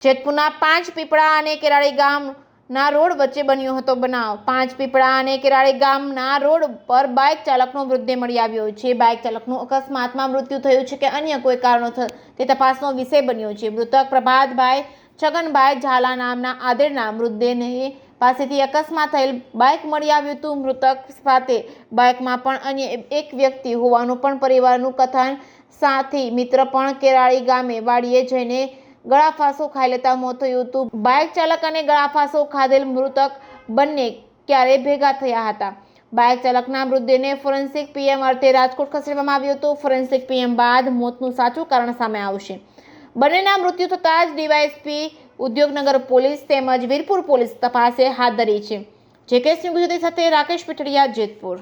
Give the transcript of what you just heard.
જેતપુરના પાંચપીપળા અને કેરાળી ગામના રોડ વચ્ચે બન્યો હતો બનાવ। પાંચપીપળા અને કેરાળી ગામના રોડ પર બાઇક ચાલકનો મૃતદેહ મળી આવ્યો છે। બાઇક ચાલકનું અકસ્માતમાં મૃત્યુ થયું છે કે અન્ય કોઈ કારણોસર તે તપાસનો વિષય બન્યો છે। મૃતક પ્રભાતભાઈ છગનભાઈ ઝાલા નામના આધેડના મૃતદેહને પાસેથી અકસ્માત થયેલ બાઇક મળી આવ્યું હતું। મૃતક સાથે બાઇકમાં પણ અન્ય એક વ્યક્તિ હોવાનું પણ પરિવારનું કથન। સાથી મિત્ર પણ કેરાળી ગામે વાડીએ જઈને ગળાફાંસો ખાઈ લેતા મોત થયું હતું। બાઇક ચાલક અને ગળાફાંસો ખાધેલ મૃતક બંને ક્યારે ભેગા થયા હતા। બાઇક ચાલકના મૃતદેહને ફોરેન્સિક પીએમ અર્થે રાજકોટ ખસેડવામાં આવ્યો હતો। ફોરેન્સિક પીએમ બાદ મોતનું સાચું કારણ સામે આવશે। બંનેના મૃત્યુ થતાં જ ડીવાયએસપી ઉદ્યોગનગર પોલીસ તેમજ વીરપુર પોલીસ તપાસ હાથ ધરી છે। જે કેસની ગુજરાતી સાથે રાકેશ પીઠડિયા, જેતપુર।